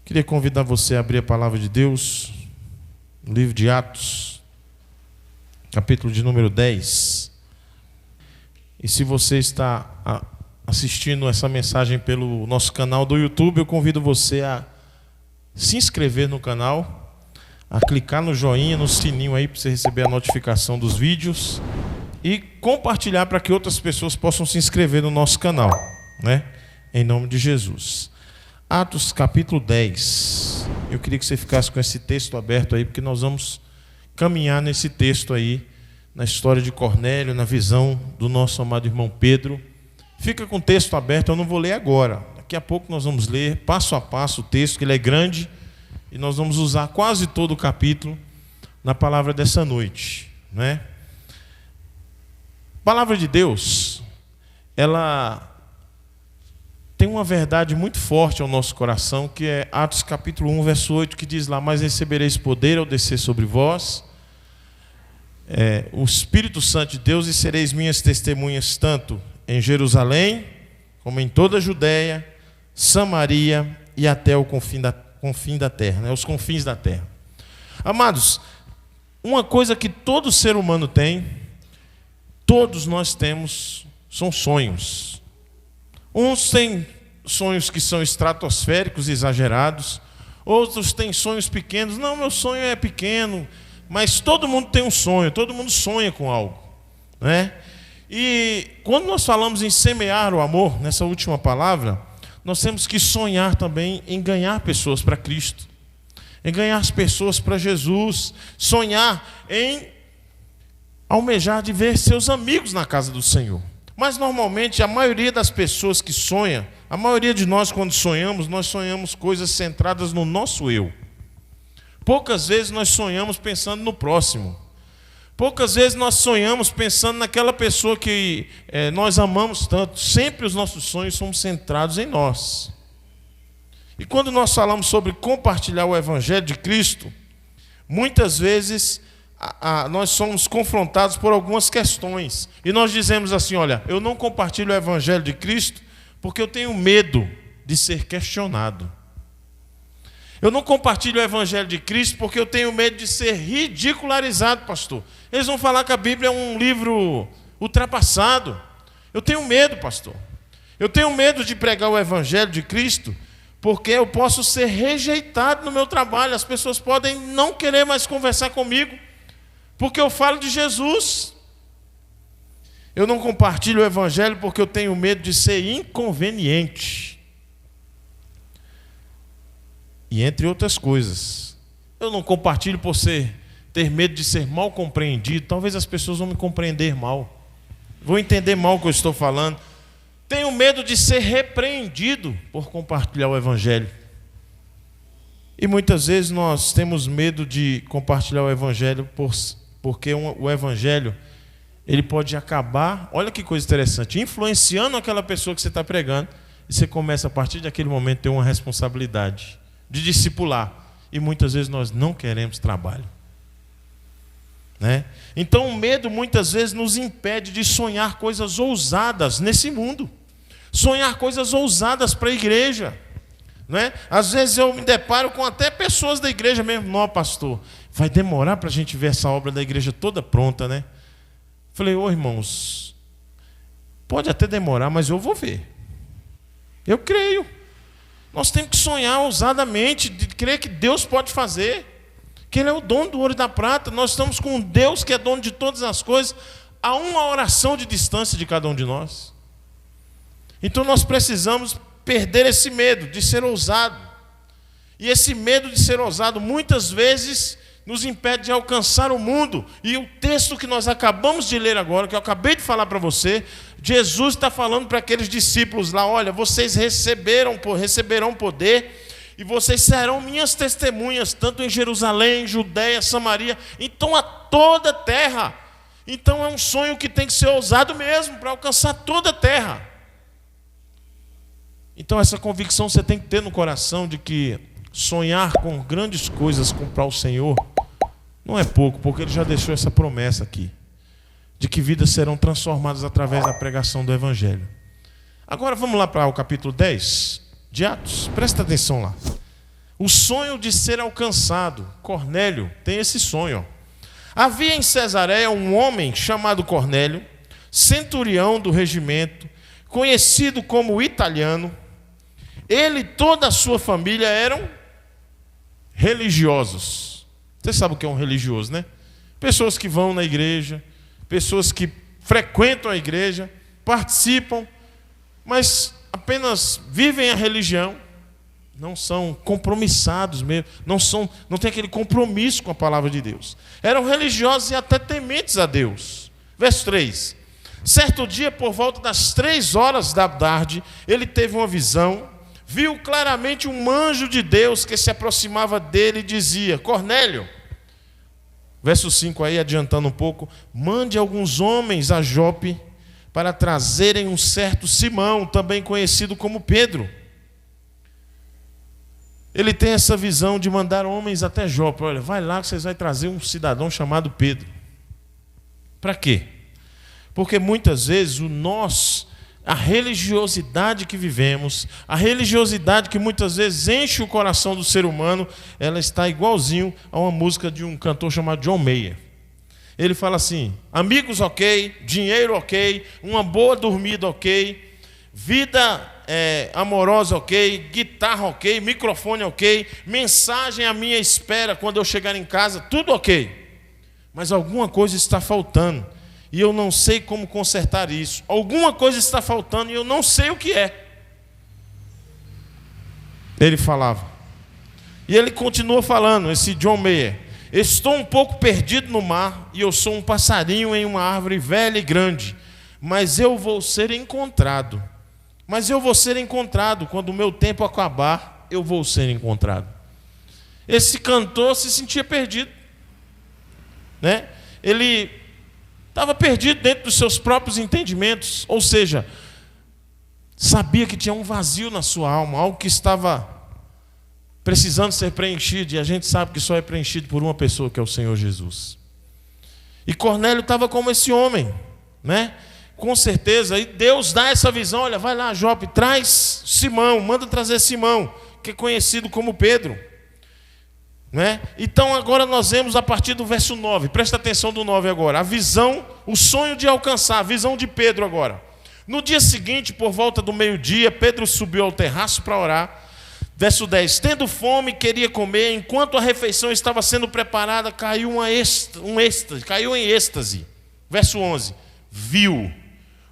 Queria convidar você a abrir a palavra de Deus, no livro de Atos, capítulo de número 10. E se você está assistindo essa mensagem pelo nosso canal do YouTube, eu convido você a se inscrever no canal, a clicar no joinha, no sininho aí para você receber a notificação dos vídeos e compartilhar para que outras pessoas possam se inscrever no nosso canal, né? Em nome de Jesus. Atos capítulo 10. Eu queria que você ficasse com esse texto aberto aí, porque nós vamos caminhar nesse texto aí, na história de Cornélio, na visão do nosso amado irmão Pedro. Fica com o texto aberto, eu não vou ler agora. Daqui a pouco nós vamos ler passo a passo o texto, que ele é grande, e nós vamos usar quase todo o capítulo na palavra dessa noite, né? A palavra de Deus, ela tem uma verdade muito forte ao nosso coração, que é Atos capítulo 1, verso 8, que diz lá: mas recebereis poder ao descer sobre vós o Espírito Santo de Deus, e sereis minhas testemunhas tanto em Jerusalém, como em toda a Judéia, Samaria e até o confim da terra, né? Os confins da terra. Amados, uma coisa que todo ser humano tem, todos nós temos, são sonhos. Uns têm sonhos que são estratosféricos, exagerados. Outros têm sonhos pequenos. Não, meu sonho é pequeno. Mas todo mundo tem um sonho, todo mundo sonha com algo, né? E quando nós falamos em semear o amor, nessa última palavra, nós temos que sonhar também em ganhar pessoas para Cristo, em ganhar as pessoas para Jesus, sonhar em almejar de ver seus amigos na casa do Senhor. Mas normalmente a maioria das pessoas que sonha, a maioria de nós quando sonhamos, nós sonhamos coisas centradas no nosso eu. Poucas vezes nós sonhamos pensando no próximo. Poucas vezes nós sonhamos pensando naquela pessoa que nós amamos tanto. Sempre os nossos sonhos são centrados em nós. E quando nós falamos sobre compartilhar o Evangelho de Cristo, muitas vezes nós somos confrontados por algumas questões. E nós dizemos assim: olha, eu não compartilho o Evangelho de Cristo porque eu tenho medo de ser questionado. Eu não compartilho o Evangelho de Cristo porque eu tenho medo de ser ridicularizado, pastor. Eles vão falar que a Bíblia é um livro ultrapassado. Eu tenho medo, pastor. Eu tenho medo de pregar o Evangelho de Cristo porque eu posso ser rejeitado no meu trabalho. As pessoas podem não querer mais conversar comigo porque eu falo de Jesus. Eu não compartilho o Evangelho porque eu tenho medo de ser inconveniente. E entre outras coisas. Eu não compartilho por ter medo de ser mal compreendido. Talvez as pessoas vão me compreender mal, vão entender mal o que eu estou falando. Tenho medo de ser repreendido por compartilhar o Evangelho. E muitas vezes nós temos medo de compartilhar o Evangelho porque o Evangelho, ele pode acabar, olha que coisa interessante, influenciando aquela pessoa que você está pregando. E você começa a partir daquele momento a ter uma responsabilidade de discipular, e muitas vezes nós não queremos trabalho, né? Então o medo muitas vezes nos impede de sonhar coisas ousadas nesse mundo, sonhar coisas ousadas para a igreja, né? Às vezes eu me deparo com até pessoas da igreja mesmo: não, pastor, vai demorar para a gente ver essa obra da igreja toda pronta, né? Falei: ô irmãos, pode até demorar, mas eu vou ver, eu creio. Nós temos que sonhar ousadamente, de crer que Deus pode fazer, que Ele é o dono do ouro e da prata. Nós estamos com um Deus que é dono de todas as coisas, a uma oração de distância de cada um de nós. Então nós precisamos perder esse medo de ser ousado. E esse medo de ser ousado muitas vezes nos impede de alcançar o mundo. E o texto que nós acabamos de ler agora, que eu acabei de falar para você, Jesus está falando para aqueles discípulos lá: olha, vocês receberão poder, e vocês serão minhas testemunhas, tanto em Jerusalém, Judéia, Samaria, então a toda a terra. Então é um sonho que tem que ser ousado mesmo, para alcançar toda a terra. Então essa convicção você tem que ter no coração, de que sonhar com grandes coisas para o Senhor não é pouco, porque Ele já deixou essa promessa aqui, de que vidas serão transformadas através da pregação do Evangelho. Agora vamos lá para o capítulo 10 de Atos, presta atenção lá. O sonho de ser alcançado. Cornélio tem esse sonho. Havia em Cesareia um homem chamado Cornélio, centurião do regimento, conhecido como italiano. Ele e toda a sua família eram religiosos. Você sabe o que é um religioso, né? Pessoas que vão na igreja, pessoas que frequentam a igreja, participam, mas apenas vivem a religião, não são compromissados mesmo, não tem aquele compromisso com a palavra de Deus. Eram religiosos e até tementes a Deus. Verso 3. Certo dia, por volta das 3 horas da tarde, ele teve uma visão, viu claramente um anjo de Deus que se aproximava dele e dizia: Cornélio. Verso 5 aí, adiantando um pouco: mande alguns homens a Jope para trazerem um certo Simão, também conhecido como Pedro. Ele tem essa visão de mandar homens até Jope. Olha, vai lá que vocês vão trazer um cidadão chamado Pedro. Para quê? Porque muitas vezes a religiosidade que vivemos, a religiosidade que muitas vezes enche o coração do ser humano, ela está igualzinho a uma música de um cantor chamado John Mayer. Ele fala assim: amigos ok, dinheiro ok, uma boa dormida ok, vida amorosa ok, guitarra ok, microfone ok, mensagem à minha espera quando eu chegar em casa, tudo ok. Mas alguma coisa está faltando. E eu não sei como consertar isso. Alguma coisa está faltando e eu não sei o que é. Ele falava. E ele continua falando, esse John Mayer: estou um pouco perdido no mar e eu sou um passarinho em uma árvore velha e grande. Mas eu vou ser encontrado. Mas eu vou ser encontrado. Quando o meu tempo acabar, eu vou ser encontrado. Esse cantor se sentia perdido, né? Ele estava perdido dentro dos seus próprios entendimentos, ou seja, sabia que tinha um vazio na sua alma, algo que estava precisando ser preenchido, e a gente sabe que só é preenchido por uma pessoa, que é o Senhor Jesus. E Cornélio estava como esse homem, né? Com certeza, e Deus dá essa visão: olha, vai lá, Jope, traz Simão, manda trazer Simão, que é conhecido como Pedro. Né? Então agora nós vemos a partir do verso 9, presta atenção do 9 agora, a visão, o sonho de alcançar, a visão de Pedro agora. No dia seguinte, por volta do meio-dia, Pedro subiu ao terraço para orar. Verso 10, tendo fome, queria comer, enquanto a refeição estava sendo preparada, caiu em êxtase. Verso 11, viu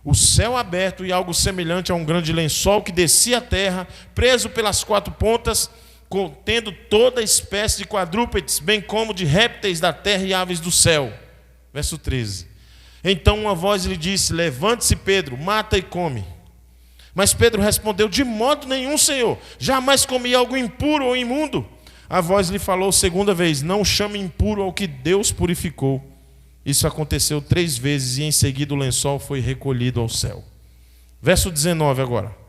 o céu aberto e algo semelhante a um grande lençol que descia à terra, preso pelas 4 pontas, contendo toda espécie de quadrúpedes, bem como de répteis da terra e aves do céu. Verso 13. Então uma voz lhe disse: levante-se, Pedro, mata e come. Mas Pedro respondeu: de modo nenhum, Senhor, jamais comi algo impuro ou imundo. A voz lhe falou segunda vez: não chame impuro ao que Deus purificou. Isso aconteceu 3 vezes e em seguida o lençol foi recolhido ao céu. Verso 19 agora.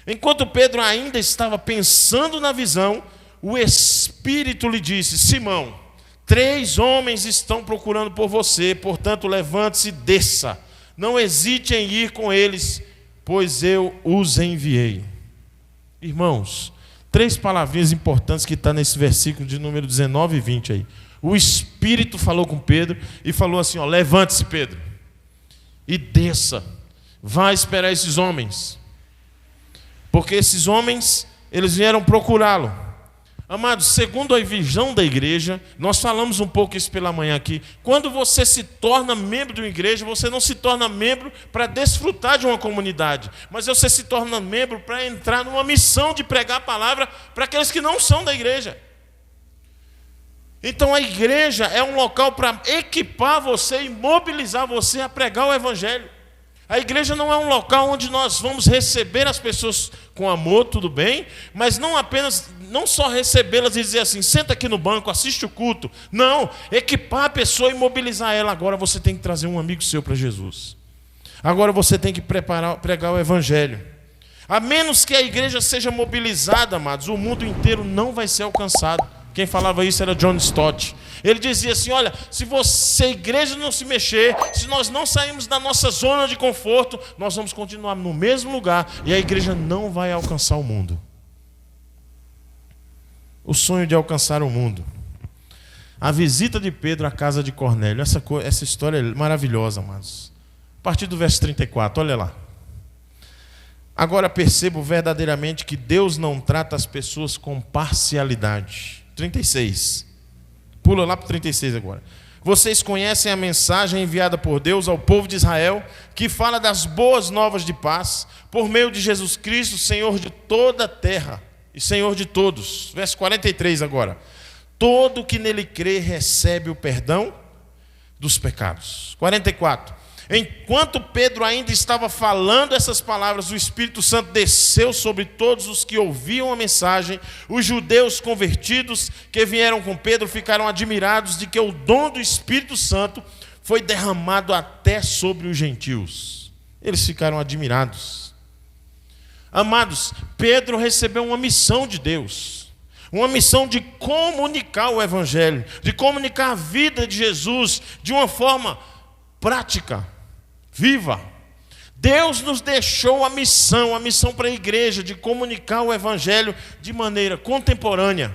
Enquanto Pedro ainda estava pensando na visão, o Espírito lhe disse: Simão, 3 homens estão procurando por você, portanto levante-se e desça. Não hesite em ir com eles, pois eu os enviei. Irmãos, 3 palavrinhas importantes que estão nesse versículo de número 19 e 20 aí. O Espírito falou com Pedro e falou assim: ó, levante-se, Pedro, e desça. Vai esperar esses homens. Porque esses homens, eles vieram procurá-lo. Amados, segundo a visão da igreja, nós falamos um pouco isso pela manhã aqui. Quando você se torna membro de uma igreja, você não se torna membro para desfrutar de uma comunidade, mas você se torna membro para entrar numa missão de pregar a palavra para aqueles que não são da igreja. Então a igreja é um local para equipar você e mobilizar você a pregar o evangelho. A igreja não é um local onde nós vamos receber as pessoas com amor, tudo bem, mas não só recebê-las e dizer assim: senta aqui no banco, assiste o culto. Não, equipar a pessoa e mobilizar ela. Agora você tem que trazer um amigo seu para Jesus. Agora você tem que pregar o evangelho. A menos que a igreja seja mobilizada, amados, o mundo inteiro não vai ser alcançado. Quem falava isso era John Stott. Ele dizia assim: olha, se a igreja não se mexer, se nós não sairmos da nossa zona de conforto, nós vamos continuar no mesmo lugar e a igreja não vai alcançar o mundo. o sonho de alcançar o mundo. A visita de Pedro à casa de Cornélio. Essa história é maravilhosa, amados. A partir do verso 34, olha lá. Agora percebo verdadeiramente que Deus não trata as pessoas com parcialidade. 36. Pula lá para o 36 agora. Vocês conhecem a mensagem enviada por Deus ao povo de Israel, que fala das boas novas de paz, por meio de Jesus Cristo, Senhor de toda a terra e Senhor de todos. Verso 43 agora. Todo que nele crê recebe o perdão dos pecados. 44. Enquanto Pedro ainda estava falando essas palavras, o Espírito Santo desceu sobre todos os que ouviam a mensagem. Os judeus convertidos que vieram com Pedro ficaram admirados de que o dom do Espírito Santo foi derramado até sobre os gentios. Eles ficaram admirados. Amados, Pedro recebeu uma missão de Deus. Uma missão de comunicar o Evangelho, de comunicar a vida de Jesus de uma forma prática, viva. Deus nos deixou a missão para a igreja de comunicar o Evangelho de maneira contemporânea.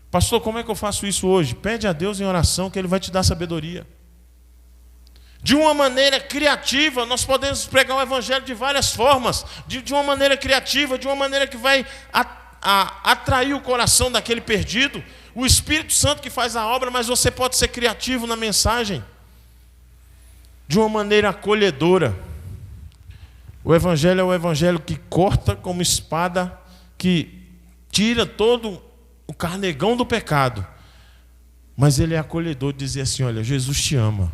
Pastor, como é que eu faço isso hoje? Pede a Deus em oração que Ele vai te dar sabedoria. De uma maneira criativa, nós podemos pregar o Evangelho de várias formas, de uma maneira criativa, de uma maneira que vai atrair o coração daquele perdido. O Espírito Santo que faz a obra, mas você pode ser criativo na mensagem, de uma maneira acolhedora. O Evangelho é o Evangelho que corta como espada, que tira todo o carnegão do pecado, mas ele é acolhedor de dizer assim: olha, Jesus te ama.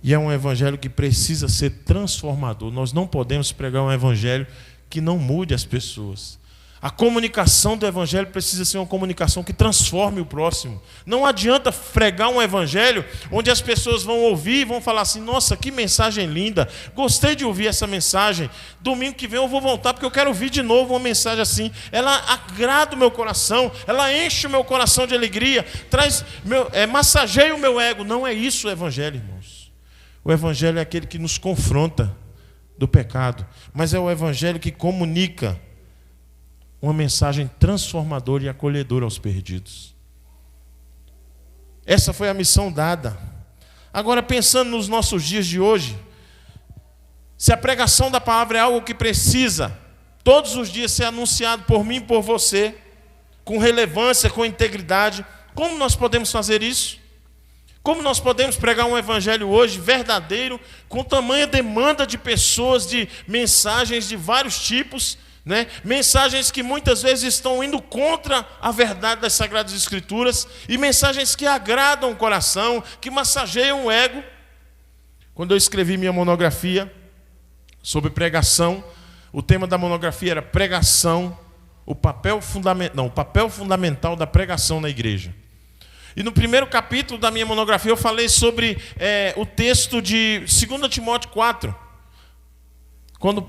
E é um Evangelho que precisa ser transformador. Nós não podemos pregar um Evangelho que não mude as pessoas. A comunicação do Evangelho precisa ser uma comunicação que transforme o próximo. Não adianta pregar um Evangelho onde as pessoas vão ouvir e vão falar assim: nossa, que mensagem linda, gostei de ouvir essa mensagem, domingo que vem eu vou voltar porque eu quero ouvir de novo uma mensagem assim. Ela agrada o meu coração, ela enche o meu coração de alegria, massageia o meu ego. Não é isso o Evangelho, irmãos. O Evangelho é aquele que nos confronta do pecado, mas é o Evangelho que comunica uma mensagem transformadora e acolhedora aos perdidos. Essa foi a missão dada. Agora, pensando nos nossos dias de hoje, se a pregação da palavra é algo que precisa todos os dias ser anunciado por mim e por você, com relevância, com integridade, como nós podemos fazer isso? Como nós podemos pregar um Evangelho hoje verdadeiro, com tamanha demanda de pessoas, de mensagens de vários tipos, né? Mensagens que muitas vezes estão indo contra a verdade das Sagradas Escrituras, e mensagens que agradam o coração, que massageiam o ego. Quando eu escrevi minha monografia sobre pregação, o tema da monografia era pregação, o papel fundamental da pregação na igreja. E no primeiro capítulo da minha monografia eu falei sobre o texto de 2 Timóteo 4. Quando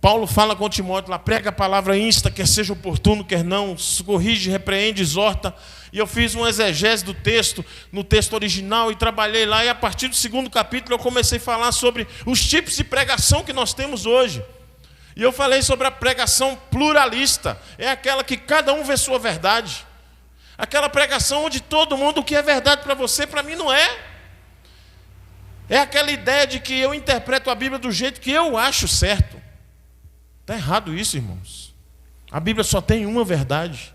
Paulo fala com Timóteo lá: prega a palavra, insta, quer seja oportuno, quer não, corrige, repreende, exorta. E eu fiz uma exegese do texto, no texto original, e trabalhei lá. E a partir do 2º capítulo eu comecei a falar sobre os tipos de pregação que nós temos hoje. E eu falei sobre a pregação pluralista. É aquela que cada um vê sua verdade. Aquela pregação onde todo mundo, o que é verdade para você, para mim não é. É aquela ideia de que eu interpreto a Bíblia do jeito que eu acho certo. Está errado isso, irmãos. A Bíblia só tem uma verdade.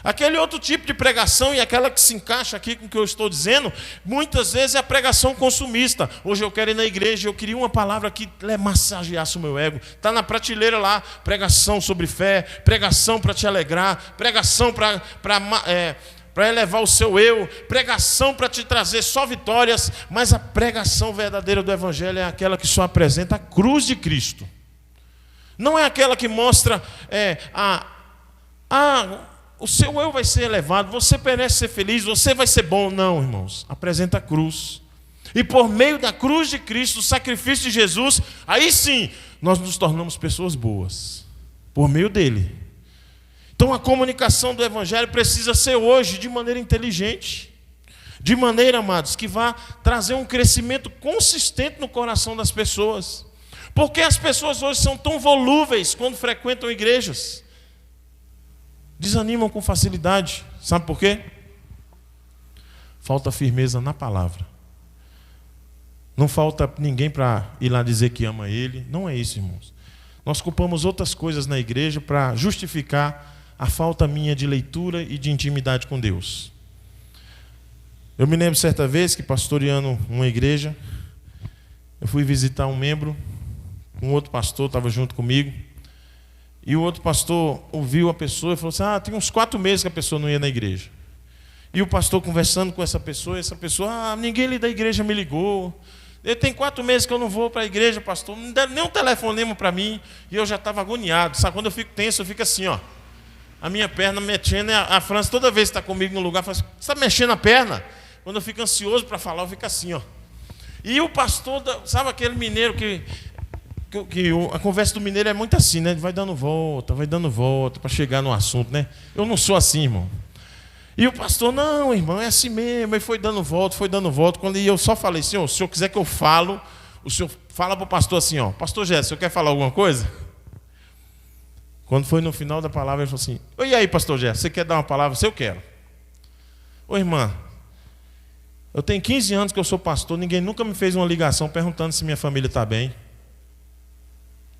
Aquele outro tipo de pregação, e aquela que se encaixa aqui com o que eu estou dizendo, muitas vezes é a pregação consumista. Hoje eu quero ir na igreja, eu queria uma palavra que massageasse o meu ego. Está na prateleira lá: pregação sobre fé, pregação para te alegrar, pregação para elevar o seu eu, pregação para te trazer só vitórias. Mas a pregação verdadeira do Evangelho é aquela que só apresenta a cruz de Cristo. Não é aquela que mostra o seu eu vai ser elevado, você merece ser feliz, você vai ser bom. Não, irmãos, apresenta a cruz. E por meio da cruz de Cristo, o sacrifício de Jesus, aí sim, nós nos tornamos pessoas boas, por meio dele. Então a comunicação do Evangelho precisa ser hoje de maneira inteligente, de maneira, amados, que vá trazer um crescimento consistente no coração das pessoas. Porque as pessoas hoje são tão volúveis quando frequentam igrejas. Desanimam com facilidade. Sabe por quê? Falta firmeza na palavra. Não falta ninguém para ir lá dizer que ama ele. Não é isso, irmãos. Nós culpamos outras coisas na igreja para justificar a falta minha de leitura e de intimidade com Deus. Eu me lembro certa vez que, pastoreando uma igreja, eu fui visitar um membro, um outro pastor estava junto comigo, e o outro pastor ouviu a pessoa e falou assim: tem uns 4 meses que a pessoa não ia na igreja. E o pastor conversando com essa pessoa, ninguém ali da igreja me ligou. Tem 4 meses que eu não vou para a igreja, pastor. Não deram nem um telefonema para mim. E eu já estava agoniado. Sabe, quando eu fico tenso, eu fico assim, ó. A minha perna mexendo. A França, toda vez que está comigo no lugar, fala assim: você está mexendo a perna? Quando eu fico ansioso para falar, eu fico assim, ó. E o pastor, sabe aquele mineiro que a conversa do mineiro é muito assim, né? Vai dando volta para chegar no assunto, né? Eu não sou assim, irmão. E o pastor: não, irmão, é assim mesmo. Ele foi dando volta. Quando eu só falei: senhor, se o senhor quiser que eu falo, o senhor fala para o pastor assim, ó: pastor Jé, o senhor quer falar alguma coisa? Quando foi no final da palavra, ele falou assim: e aí, pastor Jé, você quer dar uma palavra? Se eu quero. Ô irmã, eu tenho 15 anos que eu sou pastor, ninguém nunca me fez uma ligação perguntando se minha família está bem.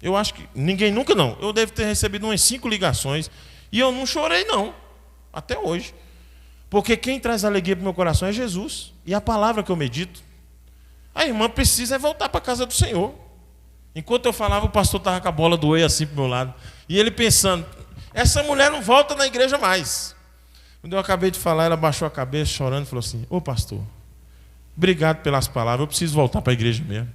Eu acho que ninguém nunca não. Eu devo ter recebido umas 5 ligações e eu não chorei não, até hoje. Porque quem traz alegria para o meu coração é Jesus e a palavra que eu medito. A irmã precisa voltar para a casa do Senhor. Enquanto eu falava, o pastor estava com a bola do whey assim para o meu lado. E ele pensando: essa mulher não volta na igreja mais. Quando eu acabei de falar, ela baixou a cabeça chorando e falou assim: ô pastor, obrigado pelas palavras, eu preciso voltar para a igreja mesmo.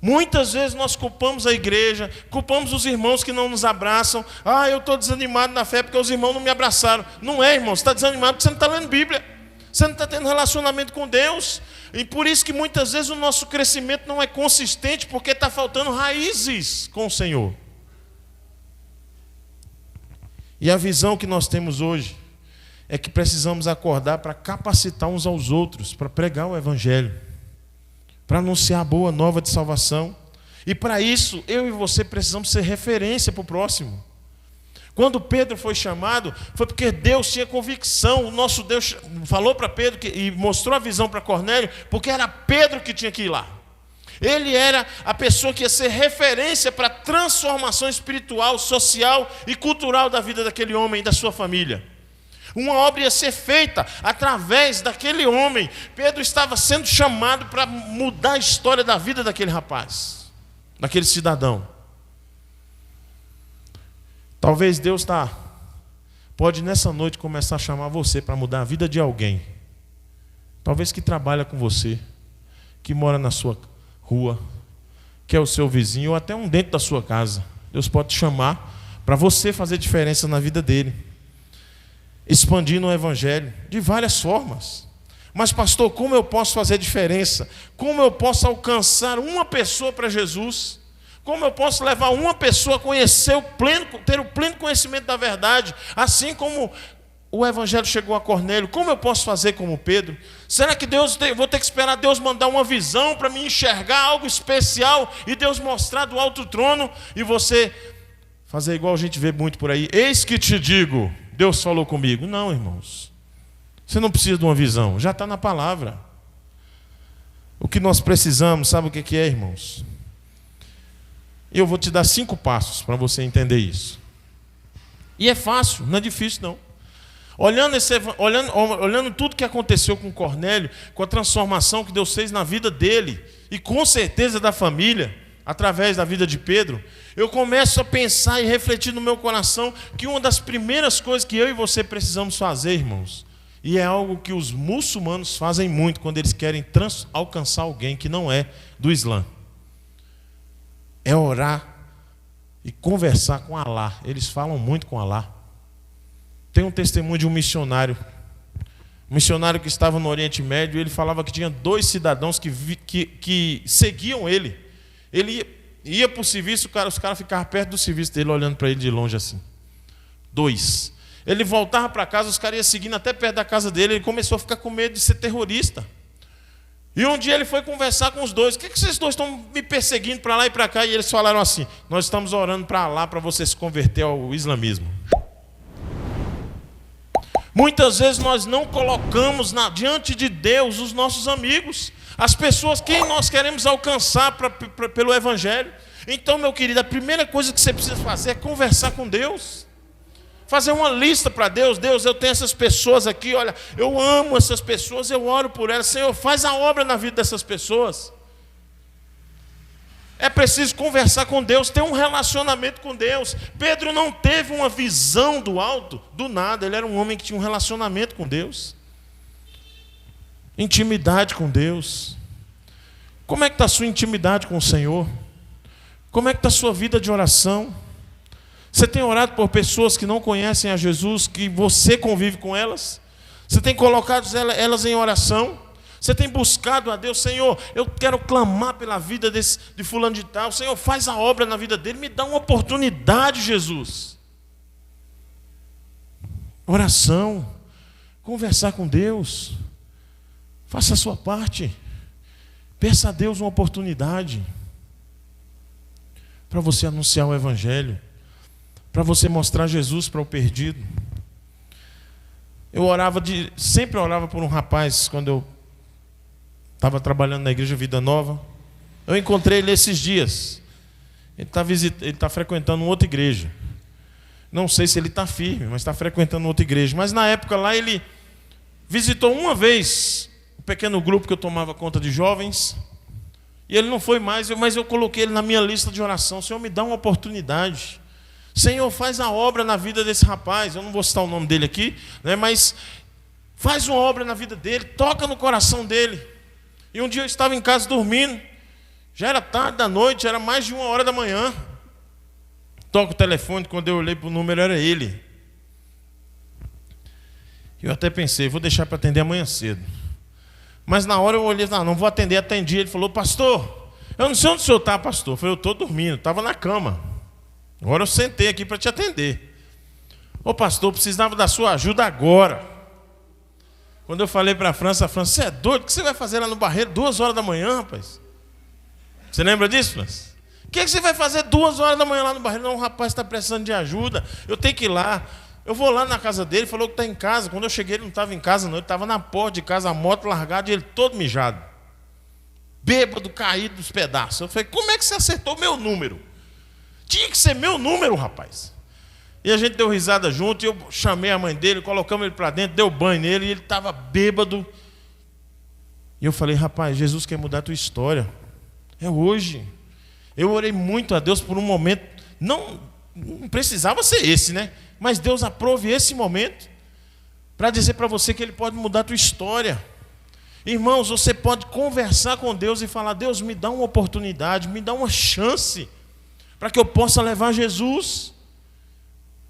Muitas vezes nós culpamos a igreja, culpamos os irmãos que não nos abraçam. Eu estou desanimado na fé porque os irmãos não me abraçaram. Não é, irmão, você está desanimado porque você não está lendo Bíblia. Você não está tendo relacionamento com Deus. E por isso que muitas vezes o nosso crescimento não é consistente, porque está faltando raízes com o Senhor. E a visão que nós temos hoje é que precisamos acordar para capacitar uns aos outros, para pregar o Evangelho, para anunciar a boa nova de salvação. E para isso, eu e você precisamos ser referência para o próximo. Quando Pedro foi chamado, foi porque Deus tinha convicção. O nosso Deus falou para Pedro e mostrou a visão para Cornélio, porque era Pedro que tinha que ir lá. Ele era a pessoa que ia ser referência para a transformação espiritual, social e cultural da vida daquele homem e da sua família. Uma obra ia ser feita através daquele homem. Pedro estava sendo chamado para mudar a história da vida daquele rapaz, daquele cidadão. Talvez Deus pode nessa noite começar a chamar você para mudar a vida de alguém. Talvez que trabalha com você, que mora na sua rua, que é o seu vizinho, ou até um dentro da sua casa. Deus pode te chamar para você fazer diferença na vida dele, expandindo o Evangelho de várias formas. Mas pastor, como eu posso fazer diferença? Como eu posso alcançar uma pessoa para Jesus? Como eu posso levar uma pessoa a conhecer ter o pleno conhecimento da verdade, assim como o Evangelho chegou a Cornélio? Como eu posso fazer como Pedro? Será que vou ter que esperar Deus mandar uma visão para me enxergar algo especial e Deus mostrar do alto trono e você fazer igual a gente vê muito por aí? Eis que te digo, Deus falou comigo. Não, irmãos. Você não precisa de uma visão, já está na palavra. O que nós precisamos, sabe o que é, irmãos? Eu vou te dar 5 passos para você entender isso. E é fácil, não é difícil não. Olhando tudo que aconteceu com Cornélio, com a transformação que Deus fez na vida dele, e com certeza da família, através da vida de Pedro, eu começo a pensar e refletir no meu coração que uma das primeiras coisas que eu e você precisamos fazer, irmãos, e é algo que os muçulmanos fazem muito quando eles querem alcançar alguém que não é do Islã, é orar e conversar com Alá. Eles falam muito com Alá. Tem um testemunho de um missionário que estava no Oriente Médio, e ele falava que tinha 2 cidadãos que seguiam ele. Ele ia para o serviço, os caras ficavam perto do serviço dele, olhando para ele de longe assim. 2. Ele voltava para casa, os caras iam seguindo até perto da casa dele, ele começou a ficar com medo de ser terrorista. E um dia ele foi conversar com os 2. O que vocês 2 estão me perseguindo para lá e para cá? E eles falaram assim: nós estamos orando para lá para você se converter ao islamismo. Muitas vezes nós não colocamos diante de Deus os nossos amigos, as pessoas que nós queremos alcançar pelo Evangelho. Então, meu querido, a primeira coisa que você precisa fazer é conversar com Deus. Fazer uma lista para Deus. Deus, eu tenho essas pessoas aqui, olha, eu amo essas pessoas, eu oro por elas. Senhor, faz a obra na vida dessas pessoas. É preciso conversar com Deus, ter um relacionamento com Deus. Pedro não teve uma visão do alto, do nada. Ele era um homem que tinha um relacionamento com Deus. Intimidade com Deus. Como é que está a sua intimidade com o Senhor? Como é que está a sua vida de oração? Você tem orado por pessoas que não conhecem a Jesus, que você convive com elas? Você tem colocado elas em oração? Você tem buscado a Deus? Senhor, eu quero clamar pela vida de fulano de tal. Senhor, faz a obra na vida dele. Me dá uma oportunidade, Jesus. Oração. Conversar com Deus. Faça a sua parte. Peça a Deus uma oportunidade para você anunciar o Evangelho, para você mostrar Jesus para o perdido. Eu sempre orava por um rapaz quando eu estava trabalhando na igreja Vida Nova. Eu encontrei ele esses dias. Ele está frequentando outra igreja. Não sei se ele está firme, mas está frequentando outra igreja. Mas na época lá ele visitou uma vez o pequeno grupo que eu tomava conta de jovens. E ele não foi mais, mas eu coloquei ele na minha lista de oração. Senhor, me dá uma oportunidade. Senhor, faz a obra na vida desse rapaz. Eu não vou citar o nome dele aqui, né, mas faz uma obra na vida dele, toca no coração dele. E um dia eu estava em casa dormindo, já era tarde da noite, era mais de 1h da manhã. Toco o telefone, quando eu olhei para o número era ele. Eu até pensei, vou deixar para atender amanhã cedo. Mas na hora eu olhei, não vou atender, atendi. Ele falou, pastor, eu não sei onde o senhor está, pastor. Eu falei, eu estou dormindo, estava na cama. Agora eu sentei aqui para te atender. Ô pastor, eu precisava da sua ajuda agora. Quando eu falei para a França, você é doido? O que você vai fazer lá no Barreiro 2h da manhã, rapaz? Você lembra disso, França? O que você vai fazer 2h da manhã lá no Barreiro? Não, o rapaz está precisando de ajuda, eu tenho que ir lá. Eu vou lá na casa dele, falou que está em casa. Quando eu cheguei, ele não estava em casa não, ele estava na porta de casa, a moto largada e ele todo mijado. Bêbado, caído dos pedaços. Eu falei, como é que você acertou meu número? Tinha que ser meu número, rapaz. E a gente deu risada junto, e eu chamei a mãe dele, colocamos ele para dentro, deu banho nele, e ele estava bêbado. E eu falei, rapaz, Jesus quer mudar a tua história. É hoje. Eu orei muito a Deus por um momento, não precisava ser esse, né? Mas Deus aprove esse momento para dizer para você que Ele pode mudar a tua história. Irmãos, você pode conversar com Deus e falar, Deus, me dá uma oportunidade, me dá uma chance para que eu possa levar Jesus.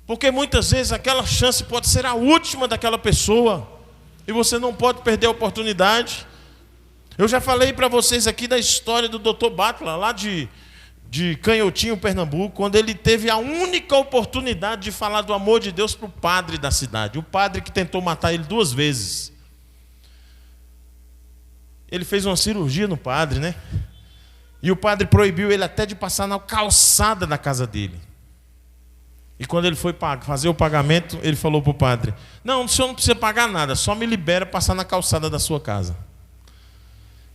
Porque muitas vezes aquela chance pode ser a última daquela pessoa e você não pode perder a oportunidade. Eu já falei para vocês aqui da história do Dr. Batla, lá de Canhotinho, Pernambuco, quando ele teve a única oportunidade de falar do amor de Deus para o padre da cidade, o padre que tentou matar ele 2 vezes. Ele fez uma cirurgia no padre, né? E o padre proibiu ele até de passar na calçada da casa dele. E quando ele foi fazer o pagamento, ele falou para o padre, não, o senhor não precisa pagar nada, só me libera passar na calçada da sua casa.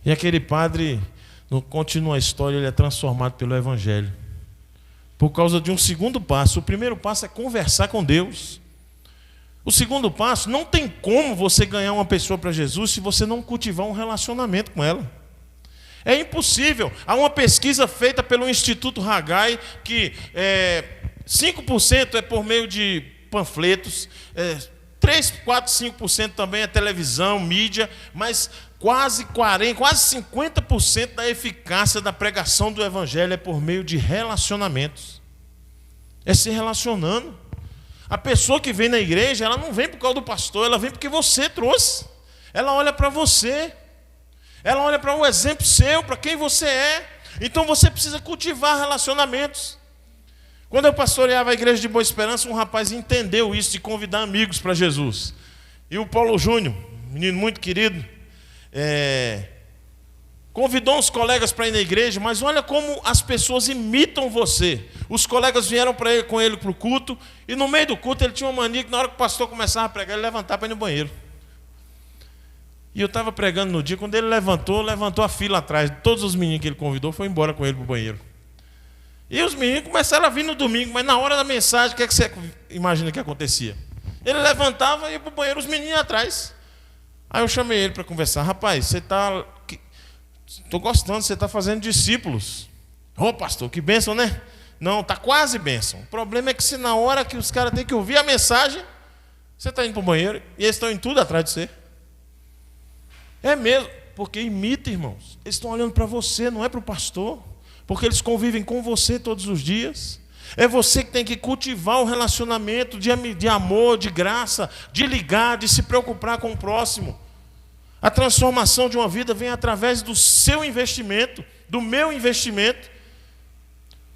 E aquele padre, não continua a história, ele é transformado pelo Evangelho. Por causa de um segundo passo. O primeiro passo é conversar com Deus. O segundo passo, não tem como você ganhar uma pessoa para Jesus se você não cultivar um relacionamento com ela. É impossível. Há uma pesquisa feita pelo Instituto Haggai que 5% é por meio de panfletos, 3, 4, 5% também é televisão, mídia, mas quase 50% da eficácia da pregação do Evangelho é por meio de relacionamentos. É se relacionando. A pessoa que vem na igreja, ela não vem por causa do pastor, ela vem porque você trouxe. Ela olha para você. Ela olha para um exemplo seu, para quem você é. Então você precisa cultivar relacionamentos. Quando eu pastoreava a igreja de Boa Esperança, um rapaz entendeu isso de convidar amigos para Jesus. E o Paulo Júnior, menino muito querido, convidou uns colegas para ir na igreja, mas olha como as pessoas imitam você. Os colegas vieram com ele para o culto, e no meio do culto ele tinha uma mania que na hora que o pastor começava a pregar, ele levantava para ir no banheiro. E eu estava pregando no dia, quando ele levantou a fila atrás. Todos os meninos que ele convidou foram embora com ele para o banheiro. E os meninos começaram a vir no domingo, mas na hora da mensagem, o que é que você imagina que acontecia? Ele levantava e ia para o banheiro, os meninos atrás. Aí eu chamei ele para conversar. Rapaz, você está... Estou gostando, você está fazendo discípulos. Ô pastor, que bênção, né? Não, está quase bênção. O problema é que se na hora que os caras têm que ouvir a mensagem, você está indo para o banheiro e eles estão indo tudo atrás de você. É mesmo, porque imita, irmãos. Eles estão olhando para você, não é para o pastor. Porque eles convivem com você todos os dias. É você que tem que cultivar o relacionamento de amor, de graça, de ligar, de se preocupar com o próximo. A transformação de uma vida vem através do seu investimento, do meu investimento.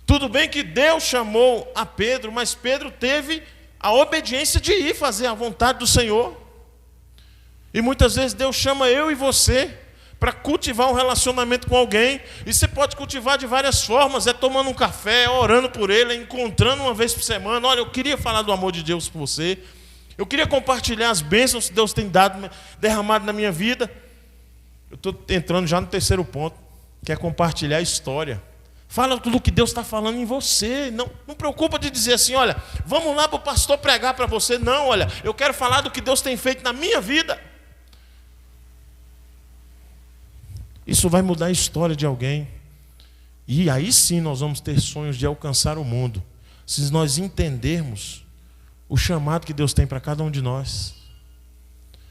Tudo bem que Deus chamou a Pedro, mas Pedro teve a obediência de ir fazer a vontade do Senhor. E muitas vezes Deus chama eu e você para cultivar um relacionamento com alguém. E você pode cultivar de várias formas. É tomando um café, orando por ele, encontrando uma vez por semana. Olha, eu queria falar do amor de Deus por você. Eu queria compartilhar as bênçãos que Deus tem derramado na minha vida. Eu estou entrando já no terceiro ponto, que é compartilhar a história. Fala tudo o que Deus está falando em você. Não preocupa de dizer assim, olha, vamos lá para o pastor pregar para você. Não, olha, eu quero falar do que Deus tem feito na minha vida. Isso vai mudar a história de alguém. E aí sim nós vamos ter sonhos de alcançar o mundo. Se nós entendermos o chamado que Deus tem para cada um de nós.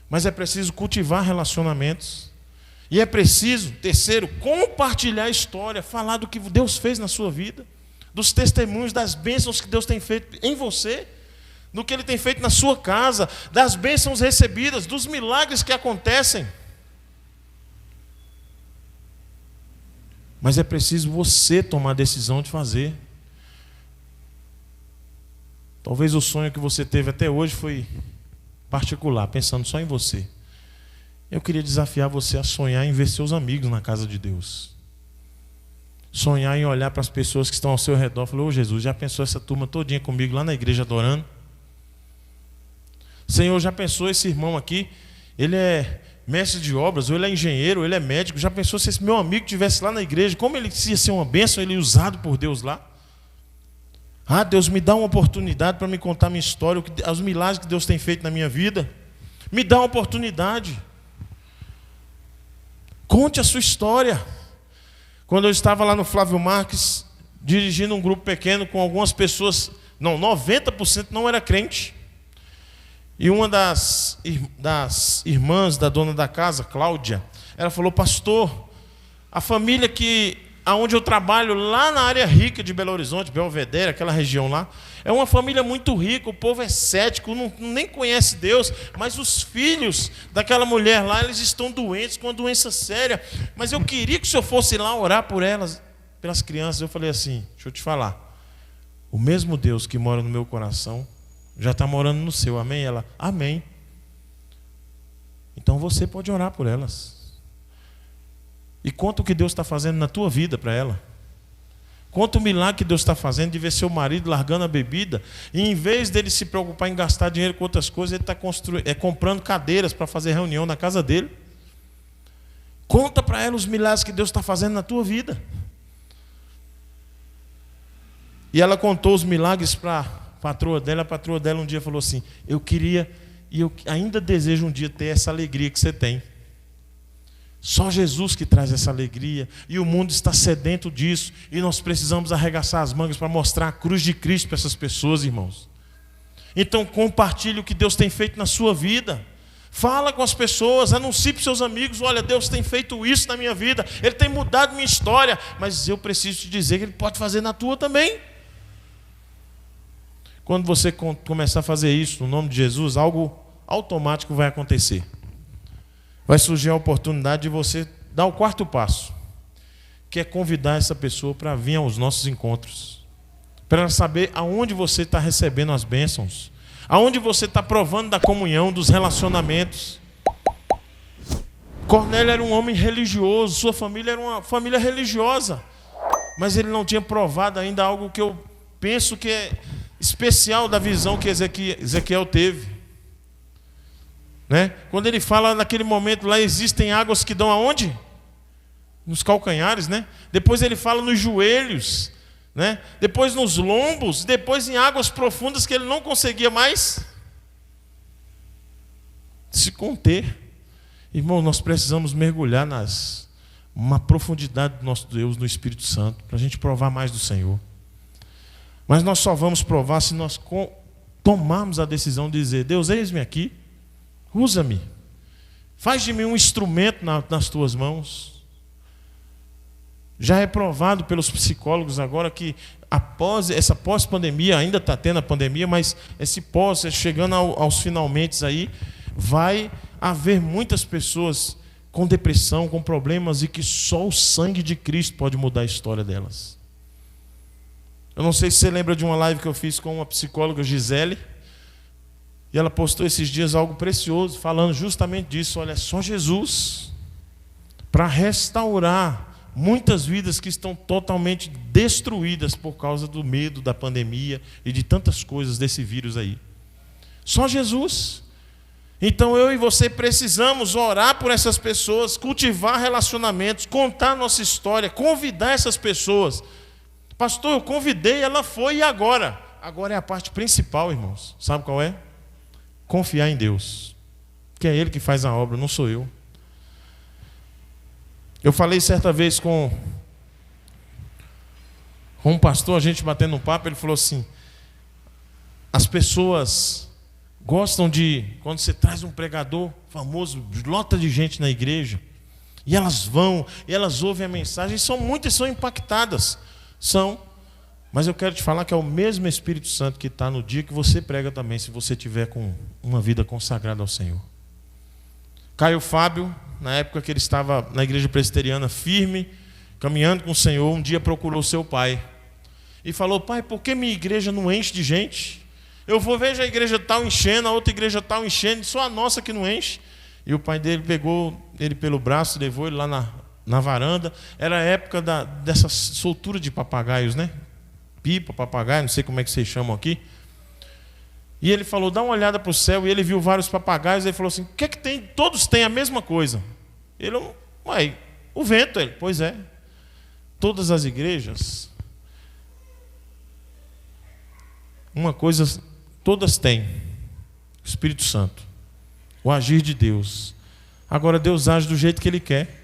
Mas é preciso cultivar relacionamentos. E é preciso, terceiro, compartilhar a história. Falar do que Deus fez na sua vida. Dos testemunhos, das bênçãos que Deus tem feito em você. Do que Ele tem feito na sua casa. Das bênçãos recebidas, dos milagres que acontecem. Mas é preciso você tomar a decisão de fazer. Talvez o sonho que você teve até hoje foi particular, pensando só em você. Eu queria desafiar você a sonhar em ver seus amigos na casa de Deus. Sonhar em olhar para as pessoas que estão ao seu redor e falar, ô Jesus, já pensou essa turma todinha comigo lá na igreja adorando? Senhor, já pensou esse irmão aqui? Ele é mestre de obras, ou ele é engenheiro, ou ele é médico. Já pensou se esse meu amigo estivesse lá na igreja? Como ele ia ser uma bênção, ele usado por Deus lá? Ah, Deus, me dá uma oportunidade para me contar minha história, os milagres que Deus tem feito na minha vida. Me dá uma oportunidade. Conte a sua história. Quando eu estava lá no Flávio Marques, dirigindo um grupo pequeno com algumas pessoas, 90% não era crente. E uma das irmãs da dona da casa, Cláudia, ela falou, pastor, a família aonde eu trabalho, lá na área rica de Belo Horizonte, Belvedere, aquela região lá, é uma família muito rica, o povo é cético, nem conhece Deus, mas os filhos daquela mulher lá, eles estão doentes, com uma doença séria, mas eu queria que o senhor fosse lá orar por elas, pelas crianças. Eu falei assim, deixa eu te falar, o mesmo Deus que mora no meu coração, já está morando no seu, amém? Ela, amém. Então você pode orar por elas. E conta o que Deus está fazendo na tua vida para ela. Conta o milagre que Deus está fazendo de ver seu marido largando a bebida. E em vez dele se preocupar em gastar dinheiro com outras coisas, ele está comprando cadeiras para fazer reunião na casa dele. Conta para ela os milagres que Deus está fazendo na tua vida. E ela contou os milagres para a patroa dela um dia falou assim, eu queria e eu ainda desejo um dia ter essa alegria que você tem. Só Jesus que traz essa alegria, e o mundo está sedento disso, e nós precisamos arregaçar as mangas para mostrar a cruz de Cristo para essas pessoas, irmãos. Então compartilhe o que Deus tem feito na sua vida. Fala com as pessoas, anuncie para os seus amigos, olha, Deus tem feito isso na minha vida, Ele tem mudado minha história, mas eu preciso te dizer que Ele pode fazer na tua também. Quando você começar a fazer isso no nome de Jesus, algo automático vai acontecer. Vai surgir a oportunidade de você dar o quarto passo, que é convidar essa pessoa para vir aos nossos encontros, para ela saber aonde você está recebendo as bênçãos, aonde você está provando da comunhão, dos relacionamentos. Cornélio era um homem religioso, sua família era uma família religiosa, mas ele não tinha provado ainda algo que eu penso que é especial da visão que Ezequiel teve. Né? Quando ele fala naquele momento lá, existem águas que dão aonde? Nos calcanhares, né? Depois ele fala nos joelhos, né? Depois nos lombos, depois em águas profundas que ele não conseguia mais se conter. Irmão, nós precisamos mergulhar uma profundidade do nosso Deus no Espírito Santo, para a gente provar mais do Senhor. Mas nós só vamos provar se nós tomarmos a decisão de dizer: Deus, eis-me aqui, usa-me, faz de mim um instrumento nas tuas mãos. Já é provado pelos psicólogos agora que essa pós-pandemia, ainda está tendo a pandemia, mas chegando aos finalmente aí, vai haver muitas pessoas com depressão, com problemas, e que só o sangue de Cristo pode mudar a história delas. Eu não sei se você lembra de uma live que eu fiz com uma psicóloga, Gisele, e ela postou esses dias algo precioso, falando justamente disso. Olha, só Jesus para restaurar muitas vidas que estão totalmente destruídas por causa do medo da pandemia e de tantas coisas desse vírus aí. Só Jesus. Então eu e você precisamos orar por essas pessoas, cultivar relacionamentos, contar nossa história, convidar essas pessoas. Pastor, eu convidei, ela foi, e agora? Agora é a parte principal, irmãos. Sabe qual é? Confiar em Deus, que é Ele que faz a obra, não sou eu. Eu falei certa vez com um pastor, a gente batendo um papo, ele falou assim: as pessoas gostam de, quando você traz um pregador famoso, lota de gente na igreja, e elas vão, e elas ouvem a mensagem, e muitas são impactadas. Mas eu quero te falar que é o mesmo Espírito Santo que está no dia que você prega também, se você tiver com uma vida consagrada ao Senhor. Caio Fábio, na época que ele estava na igreja presbiteriana firme, caminhando com o Senhor, um dia procurou seu pai e falou: pai, por que minha igreja não enche de gente? Eu vejo a igreja tal enchendo, a outra igreja tal enchendo, só a nossa que não enche. E o pai dele pegou ele pelo braço, levou ele lá na varanda. Era a época dessa soltura de papagaios, né? Pipa, papagaio, não sei como é que vocês chamam aqui. E ele falou: dá uma olhada para o céu. E ele viu vários papagaios. Ele falou assim: o que é que tem? Todos têm a mesma coisa. Ele: uai, o vento. Ele: pois é. Todas as igrejas, uma coisa, todas têm: o Espírito Santo, o agir de Deus. Agora Deus age do jeito que Ele quer.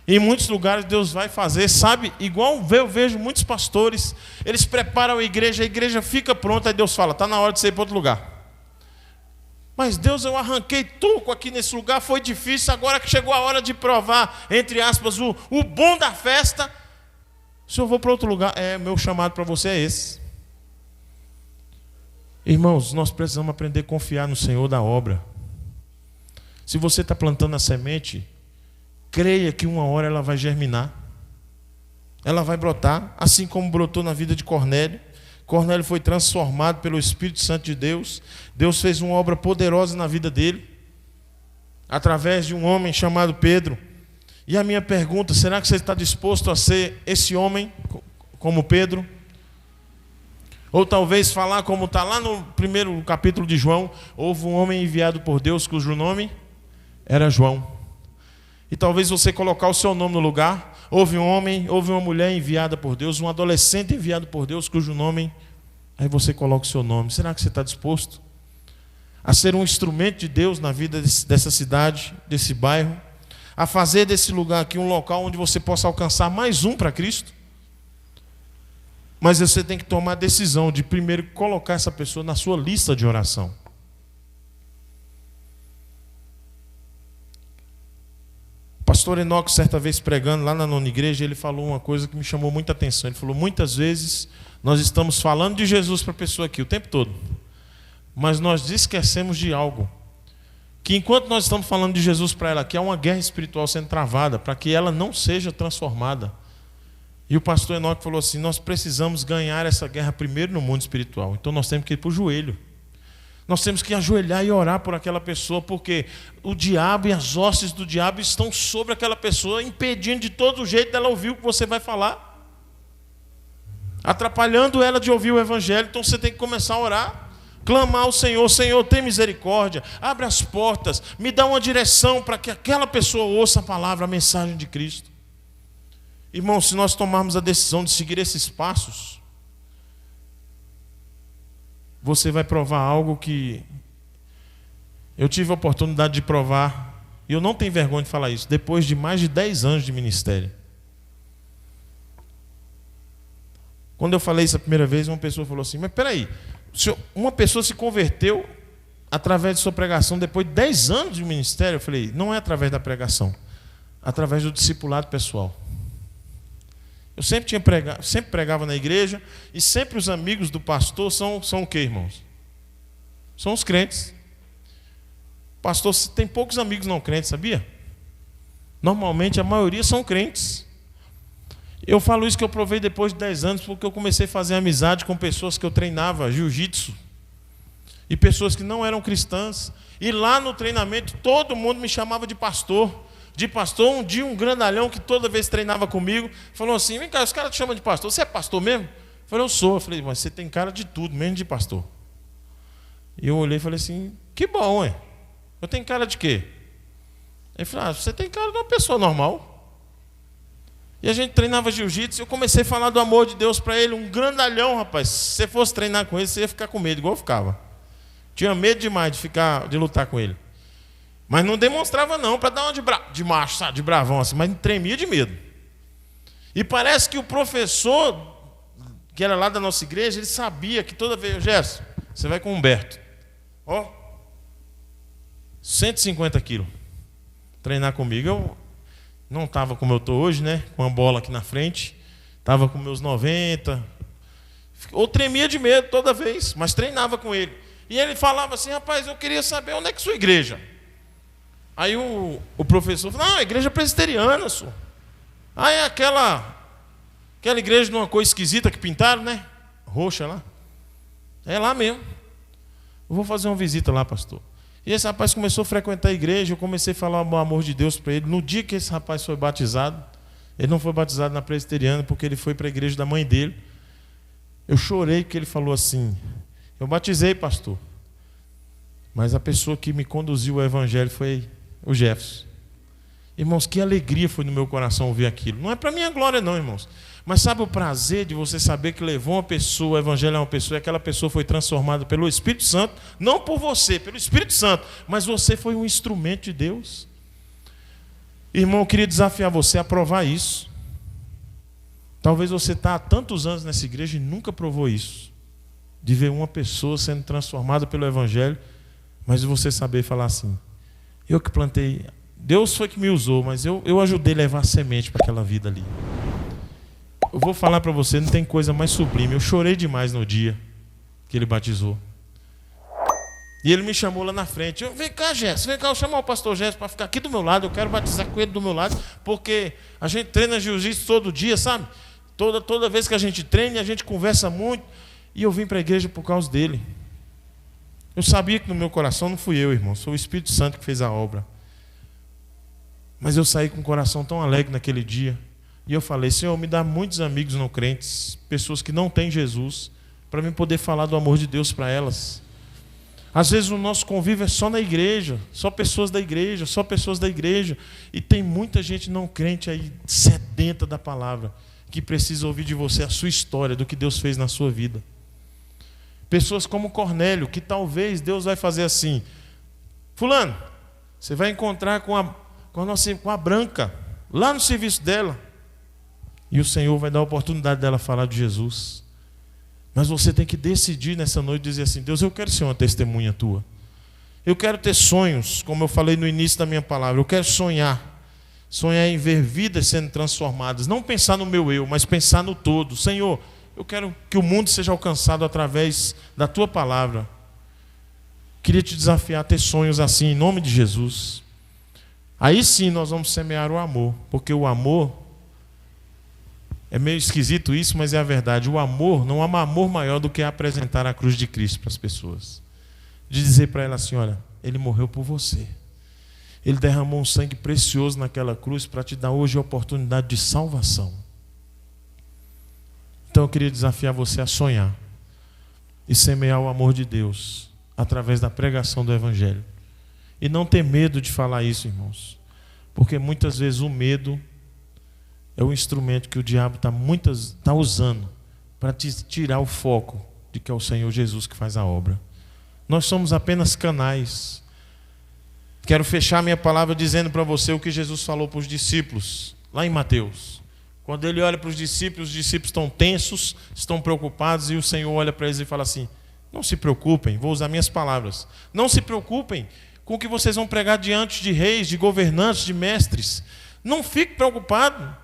Em muitos lugares Deus vai fazer, sabe? Igual eu vejo muitos pastores, eles preparam a igreja fica pronta, aí Deus fala: está na hora de você ir para outro lugar. Mas Deus, eu arranquei tudo aqui nesse lugar, foi difícil, agora que chegou a hora de provar, entre aspas, o bom da festa, se eu vou para outro lugar, meu chamado para você é esse. Irmãos, nós precisamos aprender a confiar no Senhor da obra. Se você está plantando a semente, creia que uma hora ela vai germinar, ela vai brotar, assim como brotou na vida de Cornélio. Cornélio foi transformado pelo Espírito Santo de Deus. Deus fez uma obra poderosa na vida dele, através de um homem chamado Pedro. E a minha pergunta: será que você está disposto a ser esse homem como Pedro? Ou talvez falar como está lá no primeiro capítulo de João: houve um homem enviado por Deus cujo nome era João. E talvez você colocar o seu nome no lugar: houve um homem, houve uma mulher enviada por Deus, um adolescente enviado por Deus, cujo nome... Aí você coloca o seu nome. Será que você está disposto a ser um instrumento de Deus na vida dessa cidade, desse bairro? A fazer desse lugar aqui um local onde você possa alcançar mais um para Cristo? Mas você tem que tomar a decisão de primeiro colocar essa pessoa na sua lista de oração. Pastor Enoque, certa vez pregando lá na nona igreja, ele falou uma coisa que me chamou muita atenção. Ele falou: muitas vezes nós estamos falando de Jesus para a pessoa aqui o tempo todo, mas nós esquecemos de algo, que enquanto nós estamos falando de Jesus para ela aqui, há uma guerra espiritual sendo travada para que ela não seja transformada. E o pastor Enoque falou assim: nós precisamos ganhar essa guerra primeiro no mundo espiritual, então nós temos que ir para o joelho. Nós temos que ajoelhar e orar por aquela pessoa, porque o diabo e as hostes do diabo estão sobre aquela pessoa, impedindo de todo jeito dela ouvir o que você vai falar, atrapalhando ela de ouvir o evangelho. Então você tem que começar a orar, clamar ao Senhor: Senhor, tem misericórdia, abre as portas, me dá uma direção para que aquela pessoa ouça a palavra, a mensagem de Cristo. Irmão, se nós tomarmos a decisão de seguir esses passos, você vai provar algo que eu tive a oportunidade de provar, e eu não tenho vergonha de falar isso, depois de mais de 10 anos de ministério. Quando eu falei isso a primeira vez, uma pessoa falou assim: mas peraí, uma pessoa se converteu através de sua pregação depois de 10 anos de ministério? Eu falei: não é através da pregação, através do discipulado pessoal. Eu sempre pregava na igreja, e sempre os amigos do pastor são o quê, irmãos? São os crentes. Pastor tem poucos amigos não crentes, sabia? Normalmente a maioria são crentes. Eu falo isso que eu provei depois de 10 anos, porque eu comecei a fazer amizade com pessoas que eu treinava jiu-jitsu, e pessoas que não eram cristãs, e lá no treinamento todo mundo me chamava de pastor. Um dia um grandalhão que toda vez treinava comigo falou assim: vem cá, os caras te chamam de pastor, você é pastor mesmo? Eu falei: eu sou. Eu falei: mas você tem cara de tudo, menos de pastor. E eu olhei e falei assim: que bom, ué. Eu tenho cara de quê? Ele falou: você tem cara de uma pessoa normal. E a gente treinava jiu-jitsu, eu comecei a falar do amor de Deus para ele. Um grandalhão, rapaz. Se você fosse treinar com ele, você ia ficar com medo, igual eu ficava. Tinha medo demais de lutar com ele. Mas não demonstrava não, para dar uma de macho, sabe, de bravão assim, mas tremia de medo. E parece que o professor, que era lá da nossa igreja, ele sabia que toda vez: Gerson, você vai com o Humberto, 150 quilos, treinar comigo. Eu não estava como eu estou hoje, né, com a bola aqui na frente, estava com meus 90, ou tremia de medo toda vez, mas treinava com ele. E ele falava assim: rapaz, eu queria saber onde é que é sua igreja. Aí o professor falou: não, a igreja presbiteriana, senhor. Ah, é aquela igreja de uma cor esquisita que pintaram, né? Roxa lá. É lá mesmo. Eu vou fazer uma visita lá, pastor. E esse rapaz começou a frequentar a igreja, eu comecei a falar o amor de Deus para ele. No dia que esse rapaz foi batizado, ele não foi batizado na presbiteriana, porque ele foi para a igreja da mãe dele. Eu chorei porque ele falou assim: eu batizei, pastor, mas a pessoa que me conduziu ao evangelho foi o Jefferson. Irmãos, que alegria foi no meu coração ouvir aquilo. Não é para minha glória não, irmãos, mas sabe o prazer de você saber que levou uma pessoa, o evangelho é uma pessoa, e aquela pessoa foi transformada pelo Espírito Santo, não por você, pelo Espírito Santo, mas você foi um instrumento de Deus. Irmão, eu queria desafiar você a provar isso. Talvez você está há tantos anos nessa igreja e nunca provou isso, de ver uma pessoa sendo transformada pelo evangelho, mas de você saber falar assim: eu que plantei, Deus foi que me usou, mas eu ajudei a levar a semente para aquela vida ali. Eu vou falar para você, não tem coisa mais sublime. Eu chorei demais no dia que ele batizou. E ele me chamou lá na frente: vem cá, Gerson, vem cá, eu vou chamar o pastor Gerson para ficar aqui do meu lado, eu quero batizar com ele do meu lado, porque a gente treina jiu-jitsu todo dia, sabe? Toda vez que a gente treina, a gente conversa muito, e eu vim para a igreja por causa dele. Eu sabia que no meu coração não fui eu, irmão, foi o Espírito Santo que fez a obra. Mas eu saí com o coração tão alegre naquele dia. E eu falei: Senhor, me dá muitos amigos não crentes, pessoas que não têm Jesus, para mim poder falar do amor de Deus para elas. Às vezes o nosso convívio é só na igreja, só pessoas da igreja, só pessoas da igreja. E tem muita gente não crente aí, sedenta da palavra, que precisa ouvir de você a sua história, do que Deus fez na sua vida. Pessoas como Cornélio, que talvez Deus vai fazer assim: fulano, você vai encontrar com a Branca, lá no serviço dela, e o Senhor vai dar a oportunidade dela falar de Jesus. Mas você tem que decidir nessa noite, dizer assim: Deus, eu quero ser uma testemunha tua. Eu quero ter sonhos, como eu falei no início da minha palavra. Eu quero sonhar em ver vidas sendo transformadas. Não pensar no meu eu, mas pensar no todo. Senhor, eu quero que o mundo seja alcançado através da tua palavra. Queria te desafiar a ter sonhos assim, em nome de Jesus. Aí sim nós vamos semear o amor, porque o amor, é meio esquisito isso, mas é a verdade. O amor, não há amor maior do que apresentar a cruz de Cristo para as pessoas. de dizer para ela assim: olha, ele morreu por você. Ele derramou um sangue precioso naquela cruz para te dar hoje a oportunidade de salvação. Então eu queria desafiar você a sonhar e semear o amor de Deus através da pregação do Evangelho. E não ter medo de falar isso, irmãos. Porque muitas vezes o medo é o instrumento que o diabo está usando para te tirar o foco de que é o Senhor Jesus que faz a obra. Nós somos apenas canais. Quero fechar minha palavra dizendo para você o que Jesus falou para os discípulos, lá em Mateus. Quando ele olha para os discípulos estão tensos, estão preocupados, e o Senhor olha para eles e fala assim: não se preocupem, vou usar minhas palavras, não se preocupem com o que vocês vão pregar diante de reis, de governantes, de mestres. Não fique preocupado,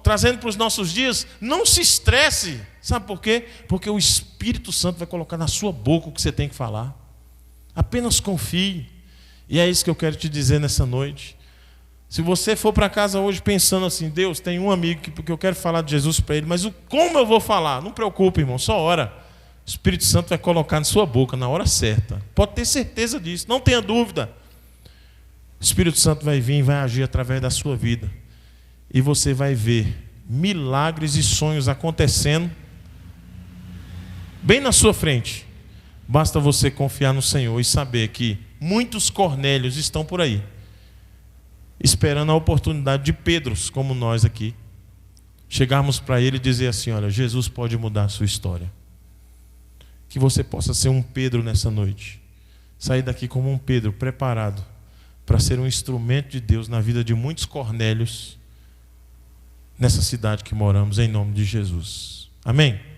trazendo para os nossos dias, não se estresse. Sabe por quê? Porque o Espírito Santo vai colocar na sua boca o que você tem que falar. Apenas confie. E é isso que eu quero te dizer nessa noite. Se você for para casa hoje pensando assim: Deus, tem um amigo que eu quero falar de Jesus para ele, mas como eu vou falar? Não preocupe, irmão, só ora. O Espírito Santo vai colocar na sua boca na hora certa. Pode ter certeza disso, não tenha dúvida. O Espírito Santo vai vir e vai agir através da sua vida. E você vai ver milagres e sonhos acontecendo bem na sua frente. Basta você confiar no Senhor e saber que muitos Cornélios estão por aí, esperando a oportunidade de Pedros, como nós aqui, chegarmos para ele e dizer assim: olha, Jesus pode mudar a sua história. Que você possa ser um Pedro nessa noite, sair daqui como um Pedro preparado para ser um instrumento de Deus na vida de muitos Cornélios nessa cidade que moramos, em nome de Jesus. Amém?